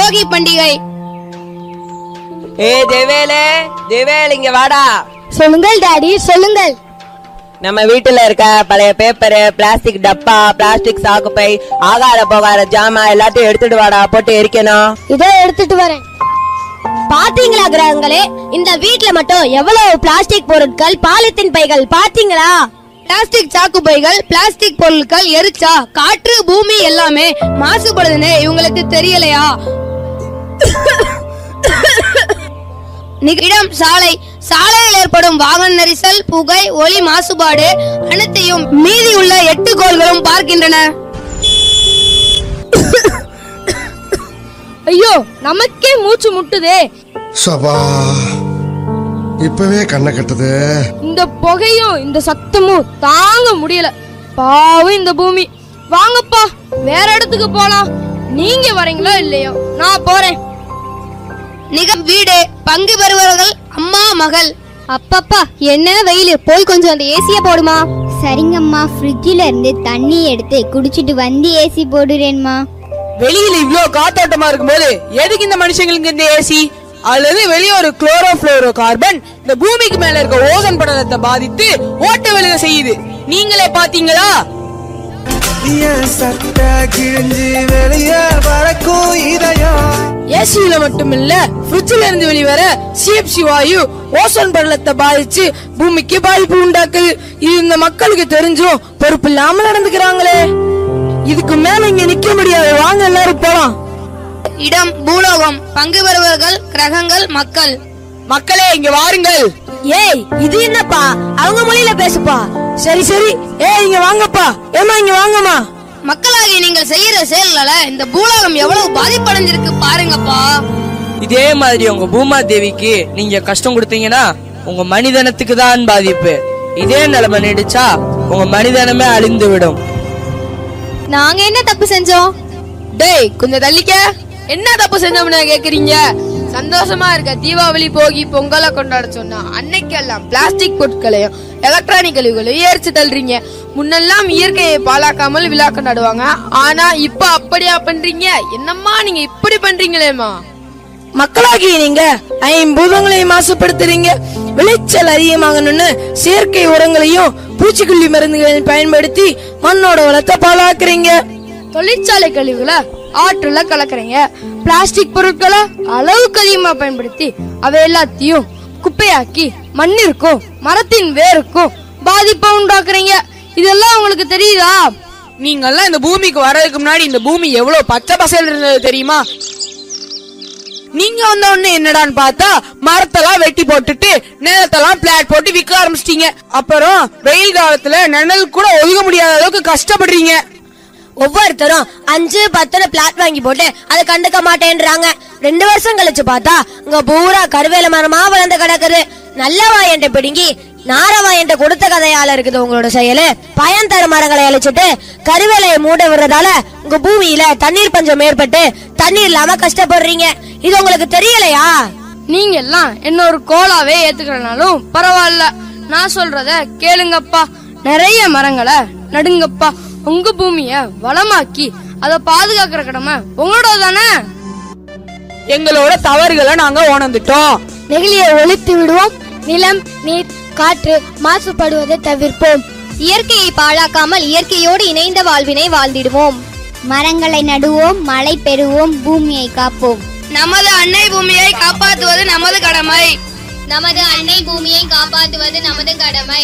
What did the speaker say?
போகி பண்டிகை. தேவேல் இங்க வாடா. சொல்லுங்கள் டாடி, சொல்லுங்கள். நம்ம வீட்டுல இருக்க பழைய பேப்பரு, பிளாஸ்டிக் டப்பா, பிளாஸ்டிக் சாக்குப்பை, ஆகார போகார ஜாமா எல்லாத்தையும் எடுத்துட்டு வாடா, போட்டு எரிக்கணும். இதோ எடுத்துட்டு வரேன். பாத்தீங்களா கிரகங்களே, இந்த வீட்டுல மட்டும் எவ்வளவு பிளாஸ்டிக் பொருட்கள், பாலித்தீன் பைகள் பாத்தீங்களா? பிளாஸ்டிக் சாக்கு பைகள், பிளாஸ்டிக் பொருட்கள் எரிச்சா காற்று, பூமி எல்லாமே மாசுபடுதுன்னு இவங்களுக்கு தெரியலையா? இடம் சாலை. சாலையில் ஏற்படும் வாகன நெரிசல், புகை, ஒலி மாசுபாடு அனைத்தையும் மீதி உள்ள 8 கோள்களும் பார்க்கின்றன. ஐயோ, நமக்கே மூச்சு முட்டுதே. சபா, இப்பவே கண்ணை கட்டுது. இந்த புகையும் இந்த சத்தமும் தாங்க முடியல. பாவம் இந்த பூமி. வாங்கப்பா, வேற இடத்துக்கு போலாம். நீங்க வரீங்களோ இல்லையோ, நான் போறேன். வீடு பங்கு பெறுபவர்கள் அம்மா, மகள். அப்பப்பா, என்ன வெயில், போய் கொஞ்சம் அந்த ஏசிய போடுமா. சரிங்கம்மா, ஃப்ரிட்ஜில இருந்து தண்ணி எடுத்து குடிச்சிட்டு வந்து ஏசி போடுறேன்மா. வெளியில இவ்ளோ காத்தோட்டமா இருக்கும்போது எதுக்கு இந்த மனுஷங்களுக்கு இந்த ஏசி? அல்லது வெளியே ஒரு குளோரோஃப்ளோரோ கார்பன் இந்த பூமிக்கு மேல இருக்க ஓசோன் படலத்தை பாதித்து ஓட்ட விழுக செய்யுது. நீங்களே பாத்தீங்களா? ஏசியில மட்டும் இல்ல, ஃப்ரிட்ஜ்ல இருந்து வெளிவர சிஎப்சி வாயு ஓசோன் படலத்தை பாதிச்சு பூமிக்கு பாதிப்பு உண்டாக்குது. இது இந்த மக்களுக்கு தெரிஞ்சும் பொறுப்பு இல்லாம நடந்துக்கிறாங்களே. இதுக்கு மேல இங்க நிக்க முடியாது. வாங்க எல்லாரும் போலாம். இடம் பூலோகம். பங்கு பெறுபவர்கள் கிரகங்கள், மக்கள். மக்களே இங்க வாருங்கள். ஏய், இது என்னப்பா? அவங்க மொழியில பேசுப்பா. சரி சரி, ஏய் இங்க வாங்கப்பா. ஏமா இங்க வாங்கம்மா. மக்களாகி நீங்கள் செய்யற செயல்களால இந்த பூலோகம் எவ்வளவு பாதிப்படைஞ்சிருக்கு பாருங்கப்பா. இதே மாதிரி உங்க பூமா தேவிக்கு நீங்க கஷ்டம் கொடுத்தீங்கன்னா உங்க மனிதனத்துக்கு தான் பாதிப்பு. இதே நிலைமை நீடிச்சா உங்க மனிதனமே அழிந்து விடும். நாங்க என்ன தப்பு செஞ்சோம்? டேய் கொஞ்சம் தள்ளிக்க. என்ன தப்பு செஞ்சோம்னு கேக்குறீங்க? சந்தோஷமா இருக்க தீபாவளி, போகி, பொங்கலை கொண்டாட சொன்னா அன்னைக்கெல்லாம் பிளாஸ்டிக் பொருட்களையும் எலக்ட்ரானிக் கழிவுகளையும் எரிச்சு தள்ளுறீங்க. முன்னெல்லாம் இயற்கையை பாழாக்காமல் விழா கொண்டாடுவாங்க. ஆனா இப்ப அப்படியா பண்றீங்க? என்னம்மா நீங்க இப்படி பண்றீங்களேமா? மக்களாகி நீங்க ஐம்பூதங்களையும் மாசுபடுத்துறீங்க. விளைச்சல் அதிகமாகணும்னு செயற்கை உரங்களையும் பூச்சிக்கொல்லி மருந்துகளையும் பயன்படுத்தி மண்ணோட வளத்தை பாழாக்குறீங்க. தொழிற்சாலை கழிவுகளை ஆற்றுல கலக்குறீங்க. பிளாஸ்டிக் பொருட்களை அளவுக்கு அதிகமா பயன்படுத்தி அவை எல்லாத்தையும் குப்பையாக்கி மண்ணிற்கும் மரத்தின் வேருக்கும் பாதிப்பை உண்டாக்குறீங்க. இதெல்லாம் உங்களுக்கு தெரியுதா? நீங்க எல்லாம் இந்த பூமிக்கு வர்றதுக்கு முன்னாடி இந்த பூமி எவ்வளவு பச்சை பசேல் இருந்தது தெரியுமா? நீங்க வந்த உடனே என்னடான்னு பார்த்தா மரத்தெல்லாம் வெட்டி போட்டுட்டு நிலத்தெல்லாம் பிளாட் போட்டு விற்க ஆரம்பிச்சிட்டீங்க. அப்புறம் வெயில் காலத்துல நிழல் கூட ஒதுங்க முடியாத அளவுக்கு கஷ்டப்படுறீங்க. ஒவ்வொருத்தரும் 5-10 பிளாட் வாங்கி போட்டு அதை கண்டுக்க மாட்டேன்றாங்க. 2 வருஷம் கழிச்சு பார்த்தா இங்க பூரா கருவேல மரமா வளர்ந்து கிடக்குது. நல்ல வாயண்ட பிடுங்கி நாரவாயண்ட கொடுத்த கதையால இருக்குது உங்களோட செயலு. பயன் தர மரங்களை அழிச்சிட்டு கருவேலையை மூட விடுறதால உங்க பூமியில தண்ணீர் பஞ்சம் ஏற்பட்டு தண்ணீர் இல்லாம கஷ்டப்படுறீங்க. இது உங்களுக்கு தெரியலையா? நீங்க எல்லாம் என்ன ஒரு கோளாவே ஏத்துக்கிறனாலும் பரவாயில்ல. நான் சொல்றத கேளுங்கப்பா. நிறைய மரங்களை நடுங்கப்பா. உங்க பூமிய வளமாக்கி அதை பாதுகாக்கிற கடமை உங்களோட தானே. எங்களோட தவறுகளை நாங்க உணர்ந்துட்டோம். நெகிழியை ஒழித்து விடுவோம். நிலம், நீர், காற்று மாசுபடுவதை தவிர்ப்போம். இயற்கையை பாழாக்காமல் இயற்கையோடு இணைந்த வாழ்வினை வாழ்ந்திடுவோம். மரங்களை நடுவோம், மழை பெறுவோம், பூமியை காப்போம். நமது அன்னை பூமியை காப்பாற்றுவது நமது கடமை. நமது அன்னை பூமியை காப்பாற்றுவது நமது கடமை.